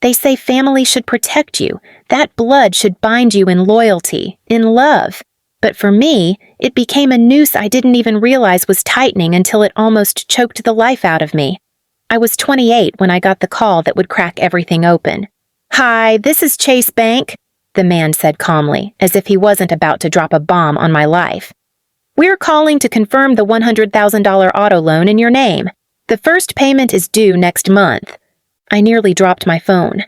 They say family should protect you. That blood should bind you in loyalty, in love. But for me, it became a noose I didn't even realize was tightening until it almost choked the life out of me. I was 28 when I got the call that would crack everything open. "Hi, this is Chase Bank," the man said calmly, as if he wasn't about to drop a bomb on my life. "We're calling to confirm the $100,000 auto loan in your name. The first payment is due next month." I nearly dropped my phone.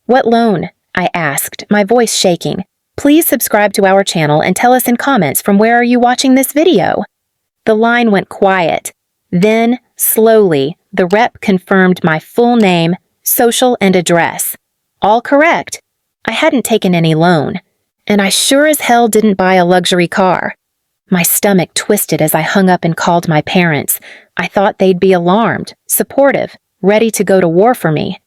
"What loan?" I asked, my voice shaking. "Please subscribe to our channel and tell us in comments from where are you watching this video." The line went quiet. Then, slowly, the rep confirmed my full name, social, and address. All correct. I hadn't taken any loan, and I sure as hell didn't buy a luxury car. My stomach twisted as I hung up and called my parents. I thought they'd be alarmed, supportive, ready to go to war for me.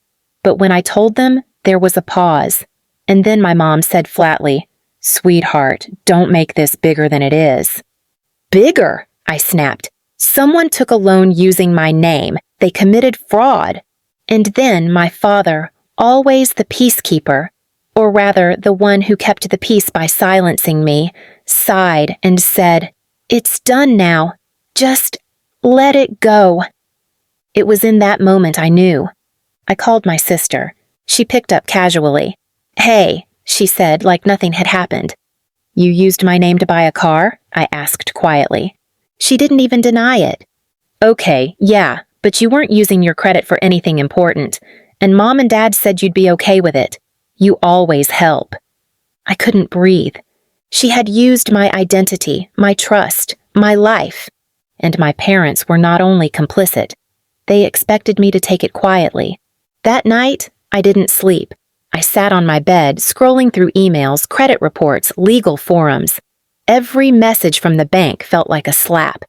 But when I told them, there was a pause. And then my mom said flatly, "Sweetheart, don't make this bigger than it is." "Bigger?" I snapped. "Someone took a loan using my name. They committed fraud." And then my father, always the peacekeeper, or rather the one who kept the peace by silencing me, sighed and said, "It's done now. Just let it go." It was in that moment I knew. I called my sister. She picked up casually. "Hey," she said, like nothing had happened. "You used my name to buy a car?" I asked quietly. She didn't even deny it. "Okay, yeah, but you weren't using your credit for anything important, and Mom and Dad said you'd be okay with it. You always help." I couldn't breathe. She had used my identity, my trust, my life. And my parents were not only complicit, they expected me to take it quietly. That night, I didn't sleep. I sat on my bed, scrolling through emails, credit reports, legal forums. Every message from the bank felt like a slap.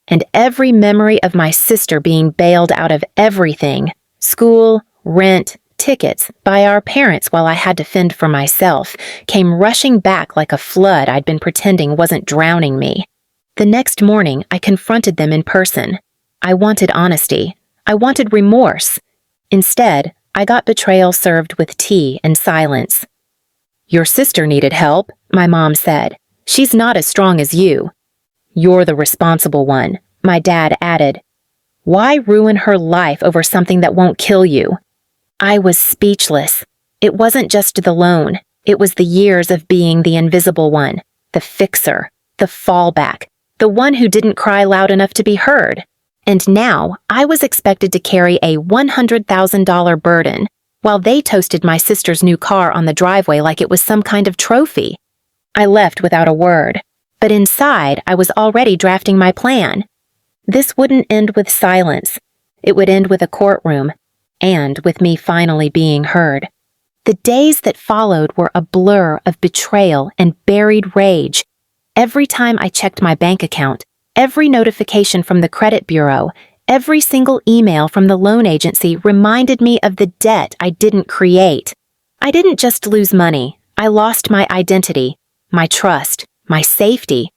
And every memory of my sister being bailed out of everything, school, rent, tickets, by our parents while I had to fend for myself, came rushing back like a flood I'd been pretending wasn't drowning me. The next morning, I confronted them in person. I wanted honesty. I wanted remorse. Instead, I got betrayal served with tea and silence. "Your sister needed help," my mom said. "She's not as strong as you." "You're the responsible one," my dad added. "Why ruin her life over something that won't kill you?" I was speechless. It wasn't just the loan. It was the years of being the invisible one, the fixer, the fallback, the one who didn't cry loud enough to be heard. And now I was expected to carry a $100,000 burden while they toasted my sister's new car on the driveway like it was some kind of trophy. I left without a word, but inside I was already drafting my plan. This wouldn't end with silence. It would end with a courtroom, and with me finally being heard. The days that followed were a blur of betrayal and buried rage. Every time I checked my bank account, every notification from the credit bureau, every single email from the loan agency reminded me of the debt I didn't create. I didn't just lose money. I lost my identity, my trust, my safety.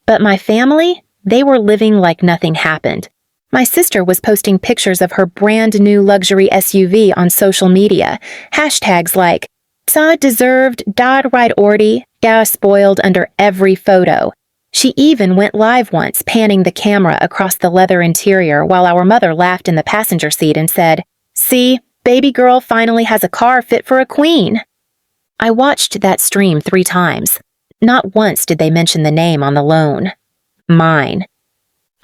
But my family, they were living like nothing happened. My sister was posting pictures of her brand new luxury SUV on social media, hashtags like, "Ta deserved, dad right ordy, ga spoiled" under every photo. She even went live once, panning the camera across the leather interior while our mother laughed in the passenger seat and said, "See, baby girl finally has a car fit for a queen." I watched that stream 3 times. Not once did they mention the name on the loan. Mine.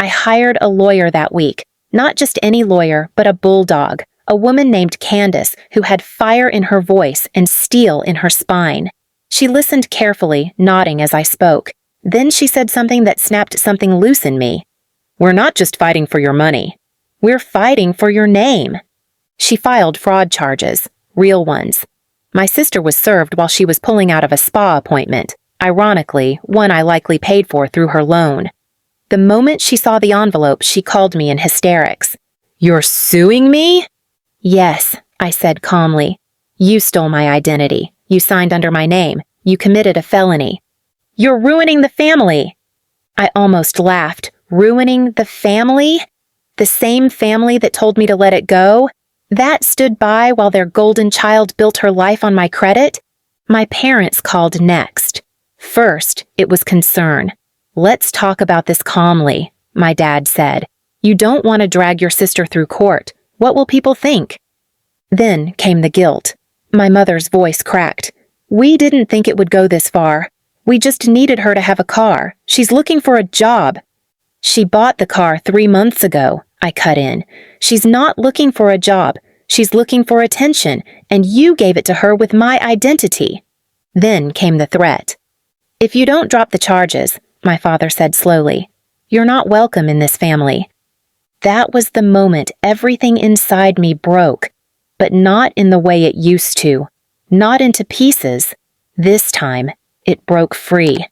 I hired a lawyer that week, not just any lawyer, but a bulldog, a woman named Candace who had fire in her voice and steel in her spine. She listened carefully, nodding as I spoke. Then she said something that snapped something loose in me. "We're not just fighting for your money. We're fighting for your name." She filed fraud charges, real ones. My sister was served while she was pulling out of a spa appointment, ironically, one I likely paid for through her loan. The moment she saw the envelope, she called me in hysterics. "You're suing me?" "Yes," I said calmly. "You stole my identity. You signed under my name. You committed a felony. You're ruining the family." I almost laughed. Ruining the family? The same family that told me to let it go? That stood by while their golden child built her life on my credit? My parents called next. First, it was concern. "Let's talk about this calmly," my dad said. "You don't want to drag your sister through court. What will people think?" Then came the guilt. My mother's voice cracked. "We didn't think it would go this far. We just needed her to have a car. She's looking for a job." "She bought the car 3 months ago," I cut in. "She's not looking for a job. She's looking for attention, and you gave it to her with my identity." Then came the threat. "If you don't drop the charges," my father said slowly, "you're not welcome in this family." That was the moment everything inside me broke, but not in the way it used to. Not into pieces. This time, it broke free.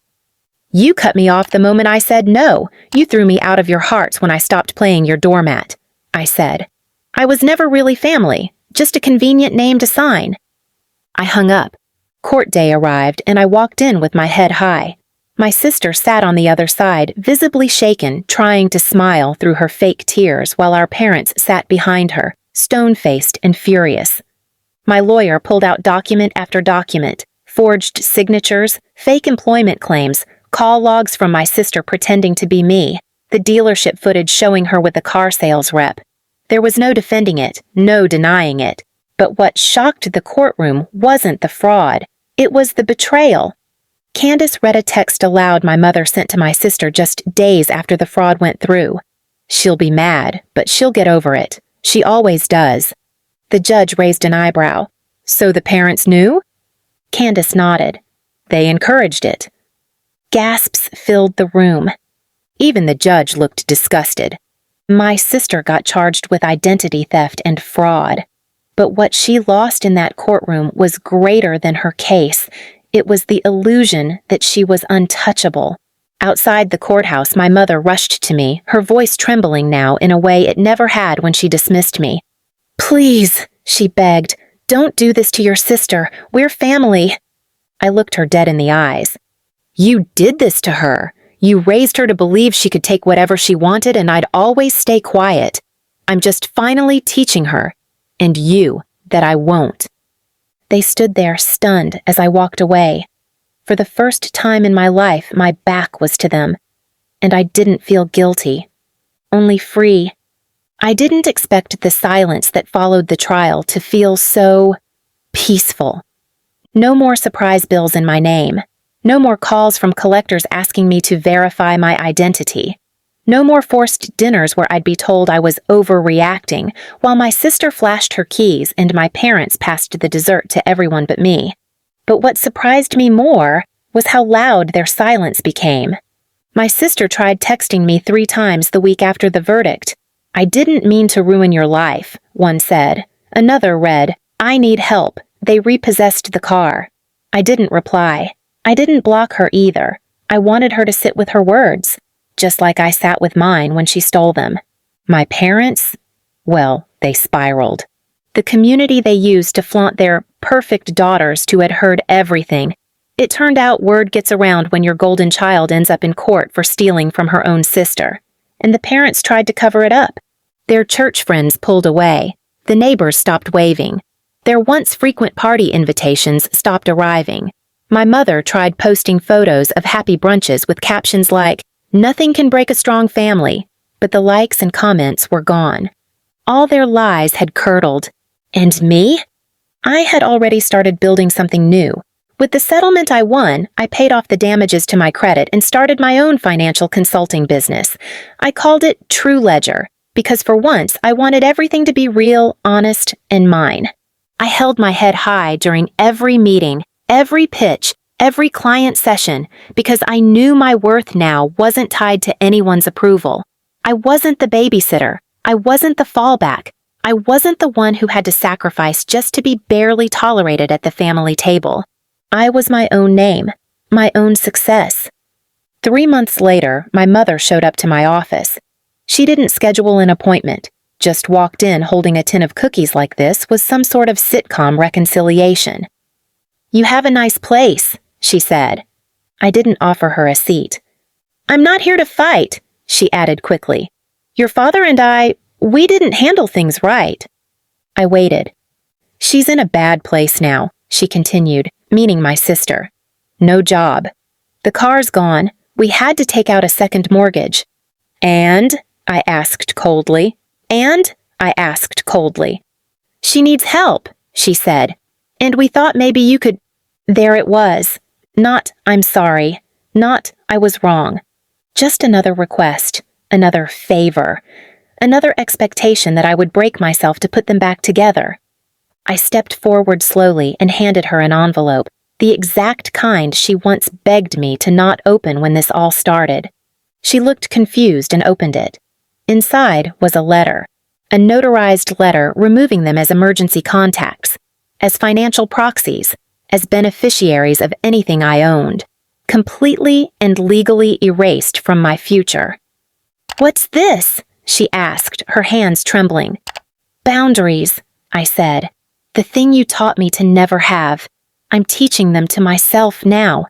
"You cut me off the moment I said no. You threw me out of your hearts when I stopped playing your doormat," I said. "I was never really family, just a convenient name to sign." I hung up. Court day arrived, and I walked in with my head high. My sister sat on the other side, visibly shaken, trying to smile through her fake tears while our parents sat behind her, stone-faced and furious. My lawyer pulled out document after document, forged signatures, fake employment claims, call logs from my sister pretending to be me, the dealership footage showing her with a car sales rep. There was no defending it, no denying it. But what shocked the courtroom wasn't the fraud. It was the betrayal. Candace read a text aloud my mother sent to my sister just days after the fraud went through. "She'll be mad, but she'll get over it. She always does." The judge raised an eyebrow. "So the parents knew?" Candace nodded. "They encouraged it." Gasps filled the room. Even the judge looked disgusted. My sister got charged with identity theft and fraud. But what she lost in that courtroom was greater than her case. It was the illusion that she was untouchable. Outside the courthouse, my mother rushed to me, her voice trembling now in a way it never had when she dismissed me. "Please," she begged, "don't do this to your sister. We're family." I looked her dead in the eyes. "You did this to her. You raised her to believe she could take whatever she wanted and I'd always stay quiet. I'm just finally teaching her, and you, that I won't." They stood there stunned as I walked away. For the first time in my life, my back was to them, and I didn't feel guilty, only free. I didn't expect the silence that followed the trial to feel so peaceful. No more surprise bills in my name. No more calls from collectors asking me to verify my identity. No more forced dinners where I'd be told I was overreacting, while my sister flashed her keys and my parents passed the dessert to everyone but me. But what surprised me more was how loud their silence became. My sister tried texting me 3 times the week after the verdict. "I didn't mean to ruin your life," one said. Another read, "I need help. They repossessed the car." I didn't reply. I didn't block her either. I wanted her to sit with her words, just like I sat with mine when she stole them. My parents? Well, they spiraled. The community they used to flaunt their perfect daughters who had heard everything. It turned out word gets around when your golden child ends up in court for stealing from her own sister. And the parents tried to cover it up. Their church friends pulled away. The neighbors stopped waving. Their once frequent party invitations stopped arriving. My mother tried posting photos of happy brunches with captions like, "Nothing can break a strong family," but the likes and comments were gone. All their lies had curdled. And me? I had already started building something new. With the settlement I won, I paid off the damages to my credit and started my own financial consulting business. I called it True Ledger, because for once I wanted everything to be real, honest, and mine. I held my head high during every meeting, every pitch, every client session, because I knew my worth now wasn't tied to anyone's approval. I wasn't the babysitter. I wasn't the fallback. I wasn't the one who had to sacrifice just to be barely tolerated at the family table. I was my own name, my own success. 3 months later, my mother showed up to my office. She didn't schedule an appointment, just walked in holding a tin of cookies like this was some sort of sitcom reconciliation. "You have a nice place," she said. I didn't offer her a seat. "I'm not here to fight," she added quickly. "Your father and we didn't handle things right." I waited. She's in a bad place now, she continued, meaning my sister. No job. The car's gone. We had to take out a second mortgage. And? I asked coldly. She needs help, she said. And we thought maybe you could... There it was. Not, I'm sorry. Not, I was wrong. Just another request. Another favor. Another expectation that I would break myself to put them back together. I stepped forward slowly and handed her an envelope, the exact kind she once begged me to not open when this all started. She looked confused and opened it. Inside was a letter. A notarized letter removing them as emergency contacts, as financial proxies, as beneficiaries of anything I owned, completely and legally erased from my future. "What's this?" she asked, her hands trembling. "Boundaries," I said. "The thing you taught me to never have. I'm teaching them to myself now."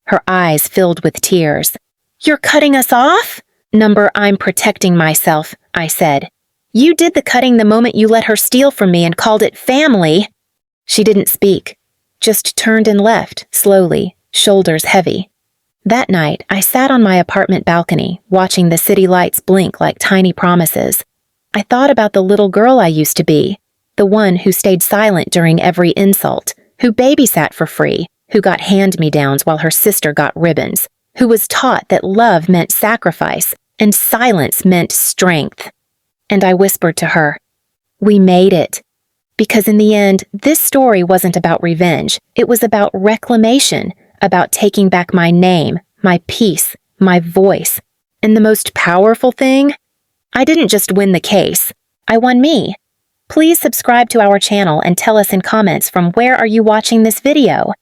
Her eyes filled with tears. "You're cutting us off?" "Number, I'm protecting myself," I said. "You did the cutting the moment you let her steal from me and called it family." She didn't speak, just turned and left, slowly, shoulders heavy. That night, I sat on my apartment balcony, watching the city lights blink like tiny promises. I thought about the little girl I used to be, the one who stayed silent during every insult, who babysat for free, who got hand-me-downs while her sister got ribbons, who was taught that love meant sacrifice and silence meant strength. And I whispered to her, "We made it." Because in the end, this story wasn't about revenge. It was about reclamation, about taking back my name, my peace, my voice. And the most powerful thing? I didn't just win the case. I won me. Please subscribe to our channel and tell us in comments from where are you watching this video.